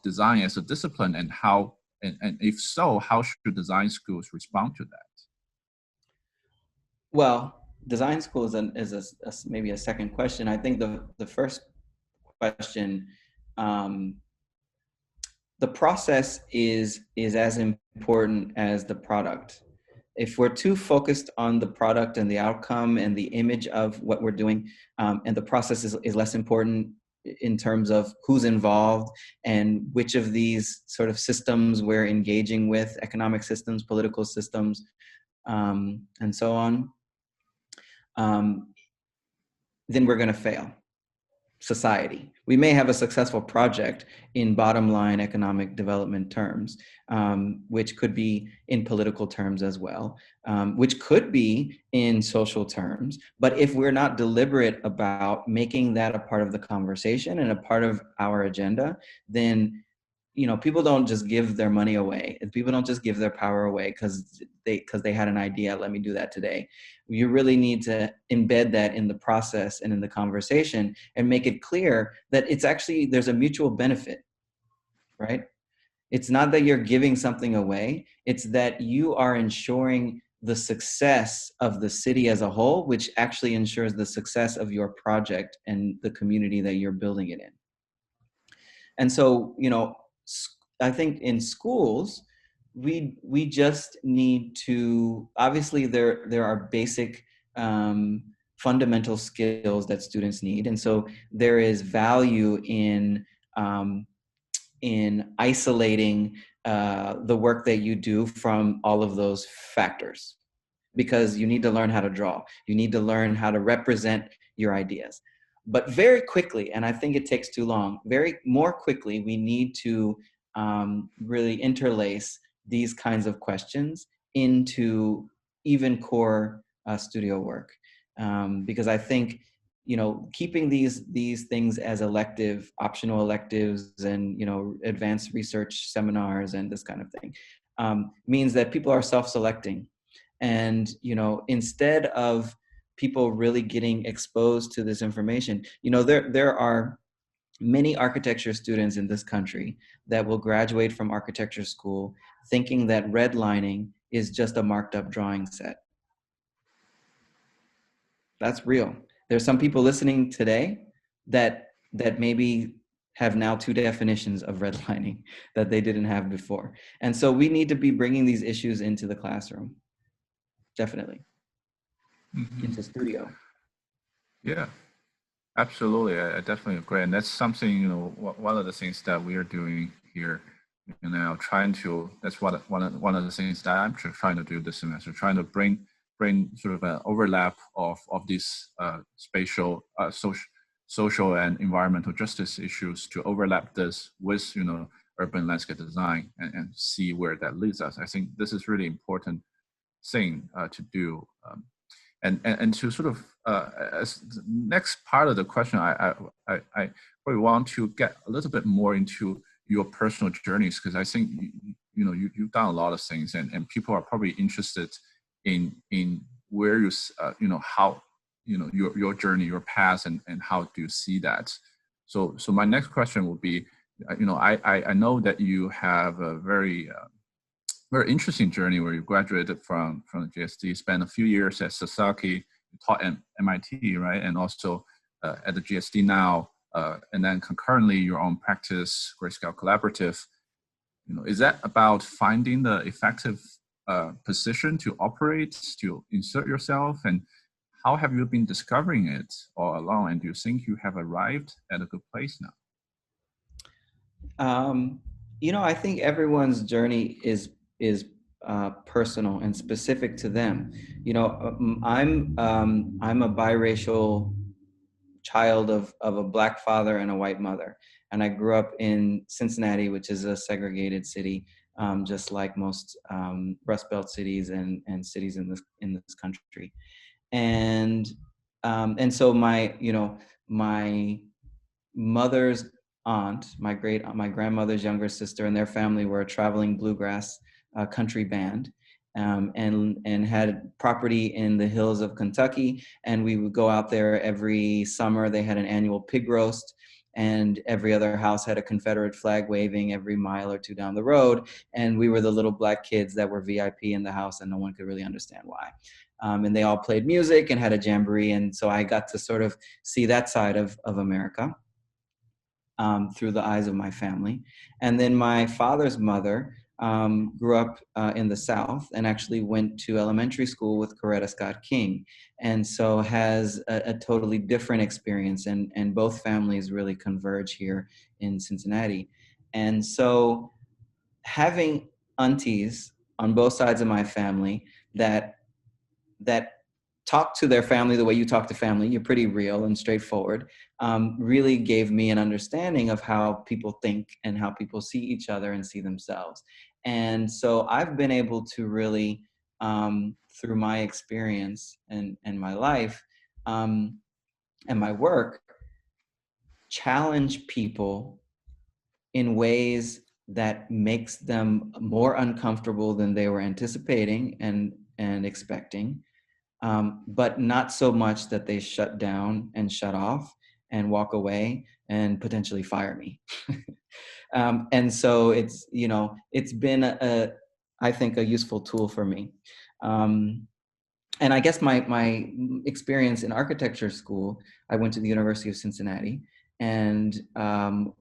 design as a discipline, and how and if so, how should design schools respond to that? Well, design school is maybe a second question. I think the first question, um, the process is as important as the product. If we're too focused on the product and the outcome and the image of what we're doing, and the process is less important in terms of who's involved and which of these sort of systems we're engaging with, economic systems, political systems, and so on, um, then we're going to fail society. We may have a successful project in bottom line economic development terms, which could be in political terms as well, which could be in social terms. But if we're not deliberate about making that a part of the conversation and a part of our agenda, then people don't just give their money away. People don't just give their power away because they had an idea. Let me do that today. You really need to embed that in the process and in the conversation and make it clear that there's a mutual benefit, right? It's not that you're giving something away. It's that you are ensuring the success of the city as a whole, which actually ensures the success of your project and the community that you're building it in. And so, I think in schools, we just need to, obviously there are basic fundamental skills that students need. And so there is value um, in isolating the work that you do from all of those factors, because you need to learn how to draw. You need to learn how to represent your ideas. But very quickly, and I think it takes too long, more quickly, we need to really interlace these kinds of questions into even core studio work. Because I think, keeping these things as optional electives and, advanced research seminars and this kind of thing means that people are self-selecting. And, instead of people really getting exposed to this information, there are many architecture students in this country that will graduate from architecture school thinking that redlining is just a marked up drawing set. That's real. There's some people listening today that maybe have now two definitions of redlining that they didn't have before. And so we need to be bringing these issues into the classroom. Definitely. Mm-hmm. Into studio. Yeah, absolutely. I definitely agree, and that's something, one of the things that we are doing here, trying to. That's one of the things that I'm trying to do this semester, trying to bring sort of an overlap of these spatial, social and environmental justice issues, to overlap this with urban landscape design, and see where that leads us. I think this is really important thing to do. And to sort of as the next part of the question, I probably want to get a little bit more into your personal journeys, because I think you've done a lot of things, and people are probably interested in where how your journey, your path, and how do you see that. So my next question would be, I know that you have a very interesting journey where you graduated from the GSD, spent a few years at Sasaki, taught at MIT, right? And also at the GSD now, and then concurrently your own practice, Grayscale Collaborative. Is that about finding the effective position to operate, to insert yourself? And how have you been discovering it all along? And do you think you have arrived at a good place now? I think everyone's journey is personal and specific to them. You know, I'm a biracial child of a Black father and a white mother, and I grew up in Cincinnati, which is a segregated city, just like most Rust Belt cities and cities in this country. And so my mother's aunt, my grandmother's younger sister, and their family were a traveling bluegrass country band, and had property in the hills of Kentucky. And we would go out there every summer. They had an annual pig roast, and every other house had a Confederate flag waving every mile or two down the road. And we were the little Black kids that were VIP in the house, and no one could really understand why. And they all played music and had a jamboree. And so I got to sort of see that side of America through the eyes of my family. And then my father's mother grew up in the South and actually went to elementary school with Coretta Scott King. And so has a totally different experience. And both families really converge here in Cincinnati. And so having aunties on both sides of my family that talk to their family the way you talk to family, you're pretty real and straightforward, really gave me an understanding of how people think and how people see each other and see themselves. And so I've been able to really, through my experience and my life and my work, challenge people in ways that makes them more uncomfortable than they were anticipating and expecting, but not so much that they shut down and shut off and walk away and potentially fire me. And so it's been I think a useful tool for me. And I guess my experience in architecture school, I went to the University of Cincinnati. And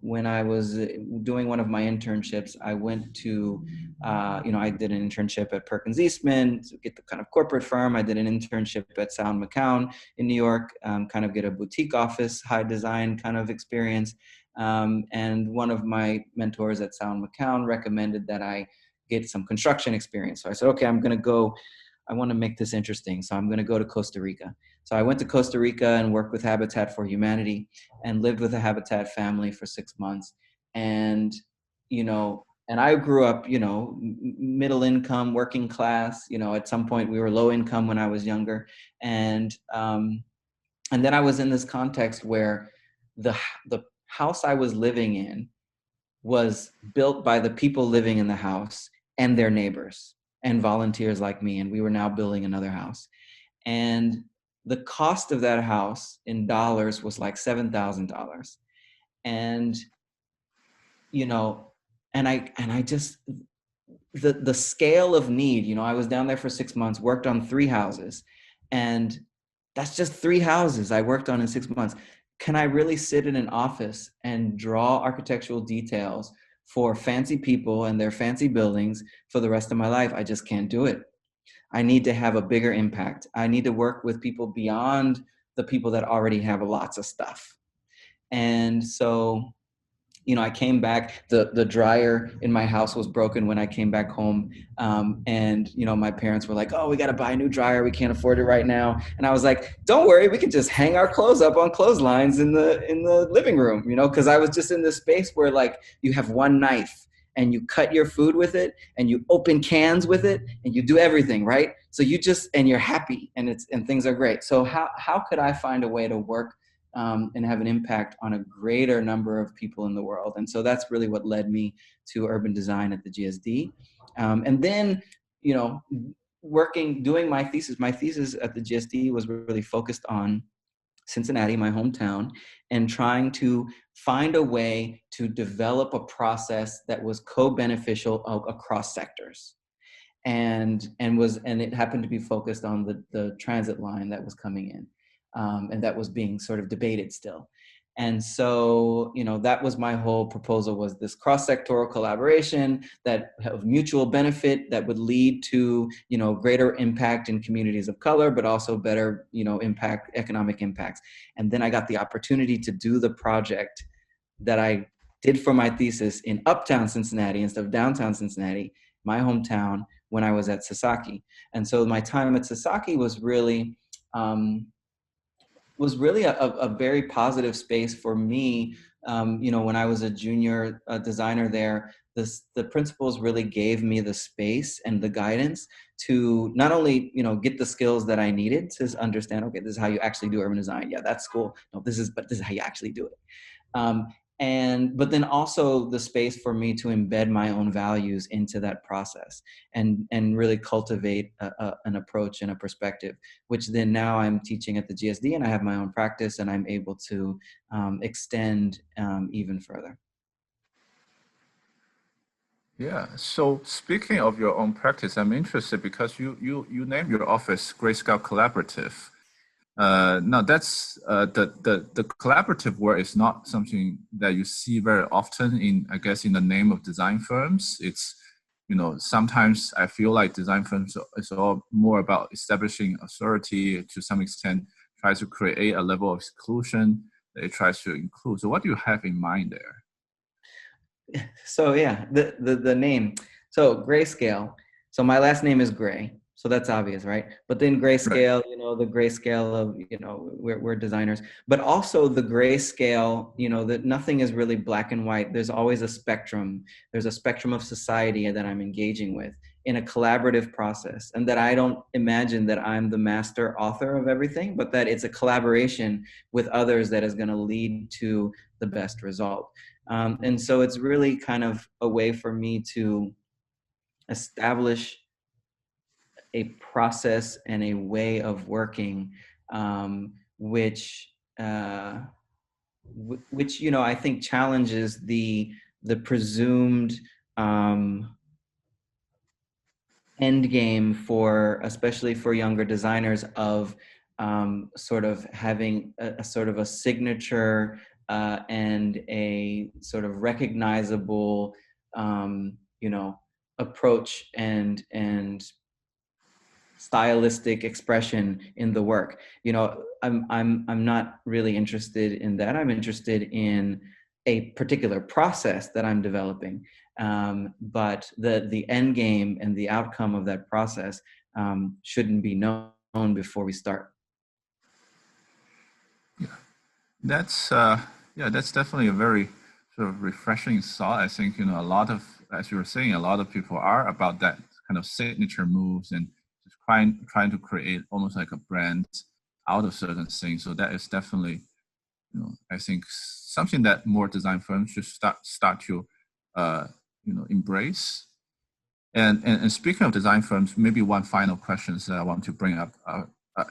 when I was doing one of my internships, I went to, I did an internship at Perkins Eastman to get the kind of corporate firm. I did an internship at Sound McCown in New York, kind of get a boutique office, high design kind of experience. And one of my mentors at Sound McCown recommended that I get some construction experience. So I said, okay, I want to make this interesting. So I'm going to go to Costa Rica. So I went to Costa Rica and worked with Habitat for Humanity and lived with a Habitat family for 6 months. And, and I grew up, middle income, working class, at some point we were low income when I was younger. And then I was in this context where the house I was living in was built by the people living in the house and their neighbors and volunteers like me. And we were now building another house. And the cost of that house in dollars was like $7,000. And, and I just, the scale of need, I was down there for 6 months, worked on 3 houses, and that's just 3 houses I worked on in 6 months. Can I really sit in an office and draw architectural details for fancy people and their fancy buildings for the rest of my life? I just can't do it. I need to have a bigger impact. I need to work with people beyond the people that already have lots of stuff. And so, I came back, the dryer in my house was broken when I came back home. And, my parents were like, oh, we got to buy a new dryer. We can't afford it right now. And I was like, don't worry, we can just hang our clothes up on clotheslines in the living room, because I was just in this space where like you have one knife and you cut your food with it and you open cans with it and you do everything, right? So and you're happy and things are great. So how could I find a way to work and have an impact on a greater number of people in the world? And so that's really what led me to urban design at the GSD. And then, doing my thesis at the GSD was really focused on Cincinnati, my hometown, and trying to find a way to develop a process that was co-beneficial across sectors. And it happened to be focused on the transit line that was coming in. And that was being sort of debated still. And so, that was my whole proposal, was this cross-sectoral collaboration that of mutual benefit that would lead to, greater impact in communities of color, but also better, economic impacts. And then I got the opportunity to do the project that I did for my thesis in uptown Cincinnati instead of downtown Cincinnati, my hometown, when I was at Sasaki. And so my time at Sasaki was really a very positive space for me. When I was a junior designer there, the principals really gave me the space and the guidance to not only, get the skills that I needed to understand, okay, this is how you actually do urban design. Yeah, that's cool. No, but this is how you actually do it. Um, but then also the space for me to embed my own values into that process and really cultivate an approach and a perspective, which then now I'm teaching at the GSD and I have my own practice and I'm able to extend even further. Yeah. So speaking of your own practice, I'm interested because you named your office Grayscale Collaborative. Now that's the collaborative work is not something that you see very often in, I guess, in the name of design firms. It's, sometimes I feel like design firms is all more about establishing authority to some extent, try to create a level of exclusion that it tries to include. So what do you have in mind there? So yeah, the name. So Grayscale. So my last name is Gray. So that's obvious, right? But then Right. grayscale, the grayscale of, we're designers, but also the grayscale, that nothing is really black and white. There's always a spectrum. There's a spectrum of society that I'm engaging with in a collaborative process. And that I don't imagine that I'm the master author of everything, but that it's a collaboration with others that is going to lead to the best result. And so it's really kind of a way for me to establish a process and a way of working, which I think challenges the presumed end game for, especially for younger designers, of sort of having a sort of a signature and a sort of recognizable, approach and stylistic expression in the work. I'm not really interested in that. I'm interested in a particular process that I'm developing. But the end game and the outcome of that process shouldn't be known before we start. Yeah. That's that's definitely a very sort of refreshing thought. I think, a lot of, as you were saying, a lot of people are about that kind of signature moves and just trying to create almost like a brand out of certain things. So that is definitely, I think something that more design firms should start to embrace. And speaking of design firms, maybe one final question that I want to bring up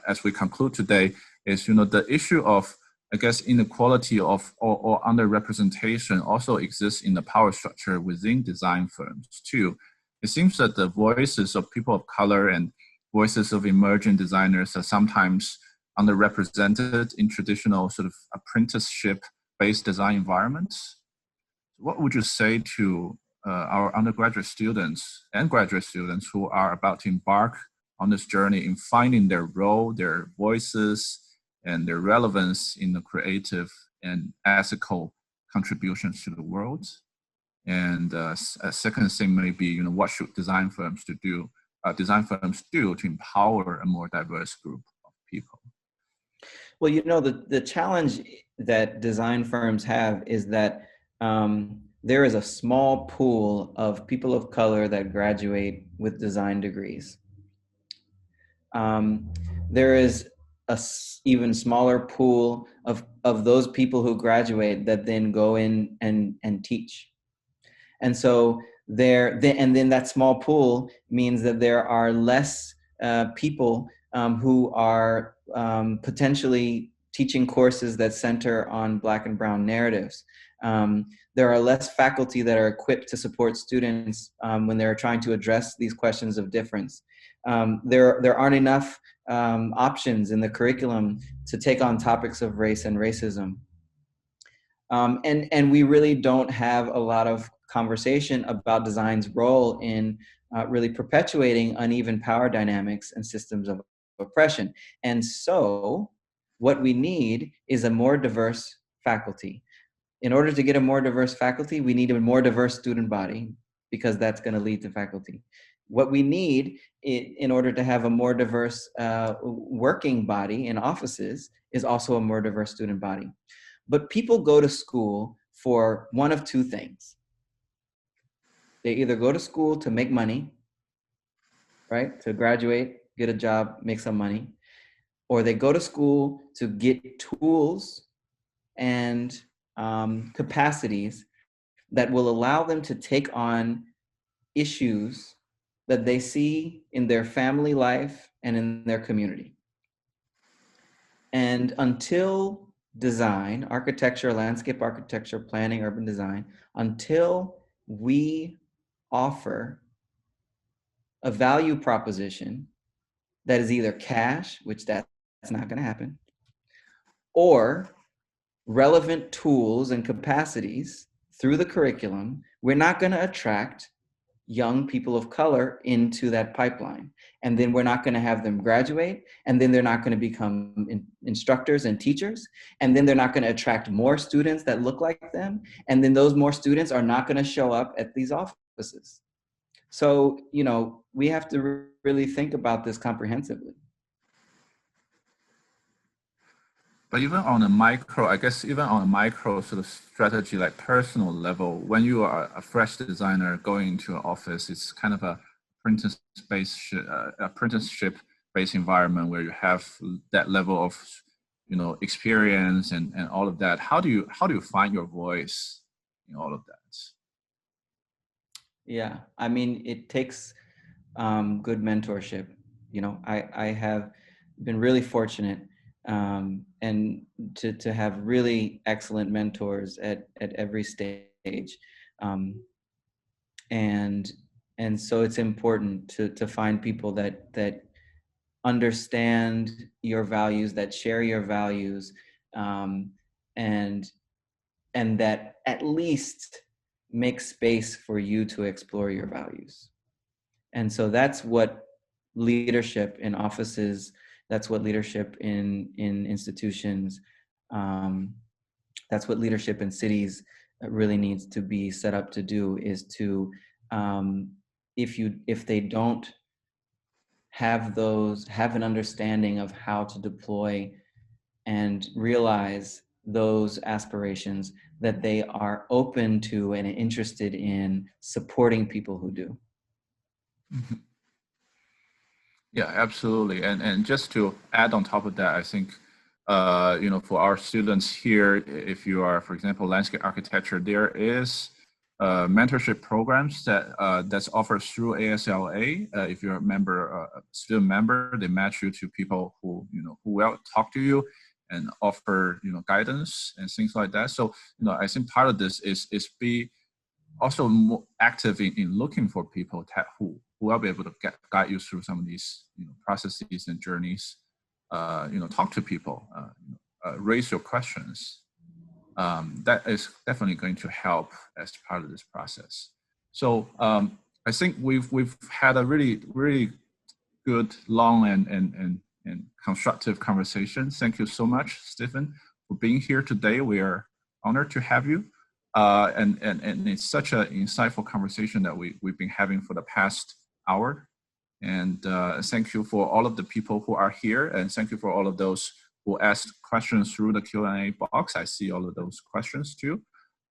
as we conclude today is, the issue of, I guess, inequality of or underrepresentation also exists in the power structure within design firms too. It seems that the voices of people of color and voices of emerging designers are sometimes underrepresented in traditional sort of apprenticeship-based design environments. What would you say to our undergraduate students and graduate students who are about to embark on this journey in finding their role, their voices, and their relevance in the creative and ethical contributions to the world? And a second thing may be, what should design firms do to empower a more diverse group of people? Well, the challenge that design firms have is that there is a small pool of people of color that graduate with design degrees. There is even smaller pool of those people who graduate that then go in and teach. And so and then that small pool means that there are less people who are potentially teaching courses that center on Black and Brown narratives. There are less faculty that are equipped to support students when they're trying to address these questions of difference. There aren't enough options in the curriculum to take on topics of race and racism. And we really don't have a lot of conversation about design's role in really perpetuating uneven power dynamics and systems of oppression. And so what we need is a more diverse faculty. In order to get a more diverse faculty, we need a more diverse student body. because that's going to lead to faculty. What we need in order to have a more diverse working body in offices is also a more diverse student body. But people go to school for one of two things. They either go to school to make money, right? To graduate, get a job, make some money, or they go to school to get tools and capacities that will allow them to take on issues that they see in their family life and in their community. And until design, architecture, landscape architecture, planning, urban design, until we offer a value proposition that is either cash, which that's not going to happen, or relevant tools and capacities through the curriculum, we're not going to attract young people of color into that pipeline. And then we're not going to have them graduate. And then they're not going to become instructors and teachers. And then they're not going to attract more students that look like them. And then those more students are not going to show up at these offices. So, you know, we have to really think about this comprehensively. But even on a micro, I guess even on a micro sort of strategy, like personal level, when you are a fresh designer going into an office, it's kind of a apprenticeship-based environment where you have that level of, you know, experience and all of that. How do you find your voice in all of that? Yeah, I mean, it takes good mentorship. You know, I have been really fortunate and to have really excellent mentors at every stage, and so it's important to find people that understand your values, that share your values, and that at least make space for you to explore your values. And so that's what leadership in offices, that's what leadership in institutions, that's what leadership in cities really needs to be set up to do, is to, if they don't have an understanding of how to deploy and realize those aspirations, that they are open to and interested in supporting people who do. Mm-hmm. Yeah, absolutely. And just to add on top of that, I think, you know, for our students here, if you are, for example, landscape architecture, there is mentorship programs that's offered through ASLA. If you're a member, student member, they match you to people who, you know, who will talk to you and offer, you know, guidance and things like that. So, you know, I think part of this is be also more active in looking for people who will be able to guide you through some of these, you know, processes and journeys. You know, talk to people, raise your questions. That is definitely going to help as part of this process. So I think we've had a really good, long and constructive conversation. Thank you so much, Stephen, for being here today. We are honored to have you. And it's such an insightful conversation that we've been having for the past hour. And thank you for all of the people who are here, and thank you for all of those who asked questions through the Q&A box. I see all of those questions too.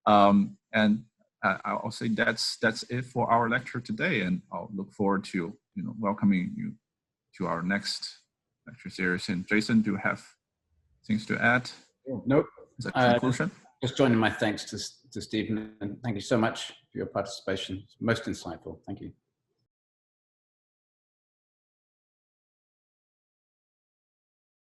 And I'll say that's it for our lecture today, and I'll look forward to, you know, welcoming you to our next lecture series. And Jason, do you have things to add? Nope. Is that conclusion? Just joining my thanks to Stephen, and thank you so much for your participation. It's most insightful. Thank you.